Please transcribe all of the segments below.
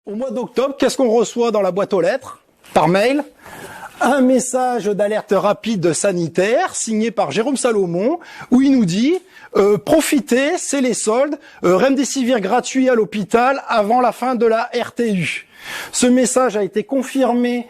Au mois d'octobre, qu'est-ce qu'on reçoit dans la boîte aux lettres, par mail? Un message d'alerte rapide sanitaire signé par Jérôme Salomon où il nous dit profitez, c'est les soldes, Remdesivir gratuit à l'hôpital avant la fin de la RTU. Ce message a été confirmé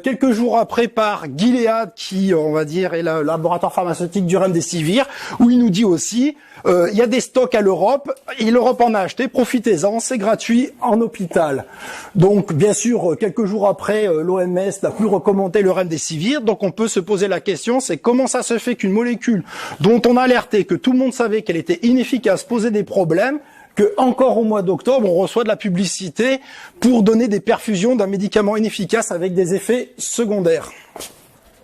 quelques jours après par Gilead, qui, on va dire, est le laboratoire pharmaceutique du Remdesivir, où il nous dit aussi il y a des stocks à l'Europe, et l'Europe en a acheté, profitez-en, c'est gratuit en hôpital. Donc, bien sûr, quelques jours après, l'OMS n'a plus recommandé le Remdesivir, donc on peut se poser la question, c'est comment ça se fait qu'une molécule dont on a alerté, que tout le monde savait qu'elle était inefficace, posait des problèmes, que encore au mois d'octobre, on reçoit de la publicité pour donner des perfusions d'un médicament inefficace avec des effets secondaires.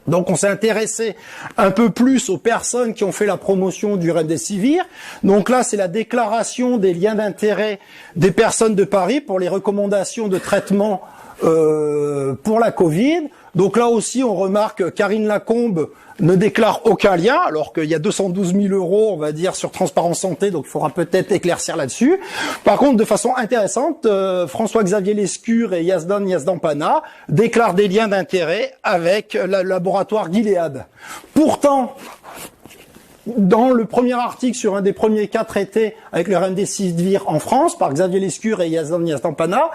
Donc on s'est intéressé un peu plus aux personnes qui ont fait la promotion du Remdesivir. Donc là, c'est la déclaration des liens d'intérêt des personnes de Paris pour les recommandations de traitement pour la Covid. Donc là aussi, on remarque Karine Lacombe ne déclare aucun lien, alors qu'il y a 212 000 €, on va dire, sur Transparence Santé, donc il faudra peut-être éclaircir là-dessus. Par contre, de façon intéressante, François-Xavier Lescure et Yazdan Pana déclarent des liens d'intérêt avec le laboratoire Gilead. Pourtant, dans le premier article sur un des premiers cas traités avec le Remdesivir en France, par Xavier Lescure et Yazdan Pana,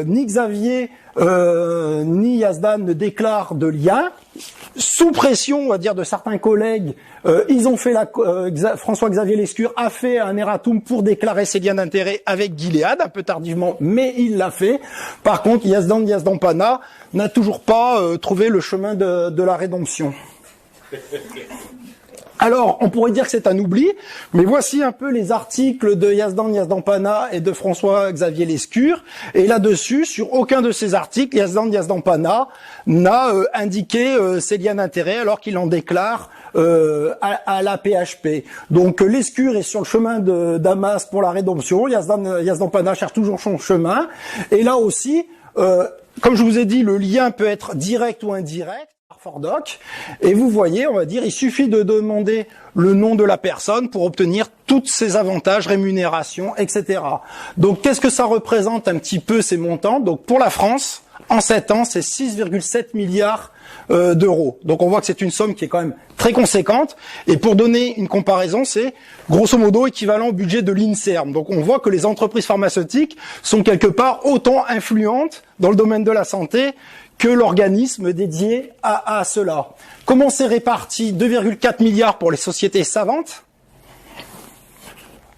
ni Xavier ni Yazdan ne déclarent de lien. Sous pression, on va dire, de certains collègues, ils ont fait François-Xavier Lescure a fait un erratum pour déclarer ses liens d'intérêt avec Gilead, un peu tardivement, mais il l'a fait. Par contre, Yazdan Pana n'a toujours pas trouvé le chemin de la rédemption. Alors, on pourrait dire que c'est un oubli, mais voici un peu les articles de Yazdan Pana et de François-Xavier Lescure. Et là-dessus, sur aucun de ces articles, Yazdan Pana n'a indiqué ses liens d'intérêt alors qu'il en déclare à la PHP. Donc Lescure est sur le chemin de Damas pour la rédemption. Yazdan Pana cherche toujours son chemin. Et là aussi, comme je vous ai dit, le lien peut être direct ou indirect. Fordoc, et vous voyez, on va dire, il suffit de demander le nom de la personne pour obtenir tous ces avantages, rémunérations, etc. Donc, qu'est-ce que ça représente un petit peu ces montants? Donc, pour la France, en 7 ans, c'est 6,7 milliards d'euros. Donc, on voit que c'est une somme qui est quand même très conséquente. Et pour donner une comparaison, c'est grosso modo équivalent au budget de l'INSERM. Donc, on voit que les entreprises pharmaceutiques sont quelque part autant influentes dans le domaine de la santé que l'organisme dédié à cela. Comment c'est réparti? 2,4 milliards pour les sociétés savantes,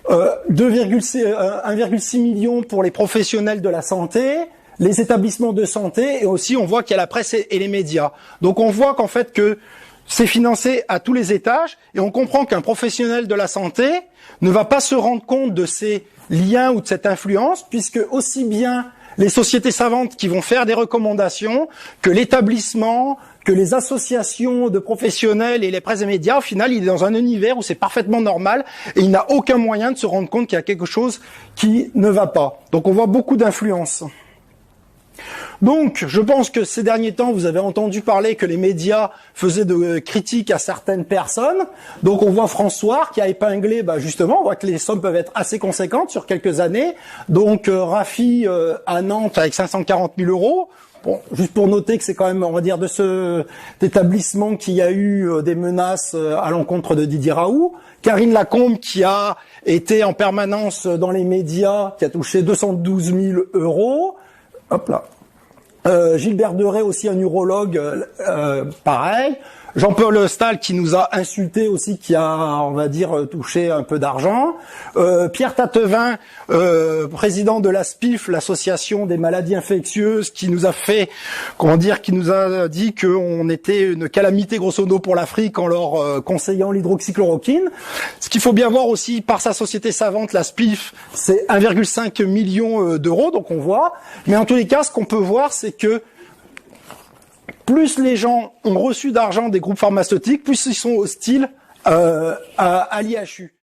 1,6 million pour les professionnels de la santé, les établissements de santé, et aussi on voit qu'il y a la presse et les médias. Donc on voit qu'en fait que c'est financé à tous les étages, et on comprend qu'un professionnel de la santé ne va pas se rendre compte de ces liens ou de cette influence, puisque aussi bien les sociétés savantes qui vont faire des recommandations, que l'établissement, que les associations de professionnels et les presses et médias, au final, il est dans un univers où c'est parfaitement normal et il n'a aucun moyen de se rendre compte qu'il y a quelque chose qui ne va pas. Donc on voit beaucoup d'influence. Donc, je pense que ces derniers temps, vous avez entendu parler que les médias faisaient de critiques à certaines personnes. Donc, on voit François qui a épinglé, justement, on voit que les sommes peuvent être assez conséquentes sur quelques années. Donc, Rafi à Nantes avec 540 000 €. Bon, juste pour noter que c'est quand même, on va dire, de cet établissement qui a eu des menaces à l'encontre de Didier Raoult. Karine Lacombe qui a été en permanence dans les médias, qui a touché 212 000 €. Hop là. Gilbert Deray, aussi un urologue, pareil. Jean-Paul Stahl qui nous a insultés aussi, qui a, on va dire, touché un peu d'argent. Pierre Tatevin, président de la SPIF, l'association des maladies infectieuses, qui nous a fait, qui nous a dit qu'on était une calamité grosso modo pour l'Afrique en leur conseillant l'hydroxychloroquine. Ce qu'il faut bien voir aussi par sa société savante, la SPIF, c'est 1,5 million d'euros, donc on voit. Mais en tous les cas, ce qu'on peut voir, c'est que plus les gens ont reçu d'argent des groupes pharmaceutiques, plus ils sont hostiles à l'IHU.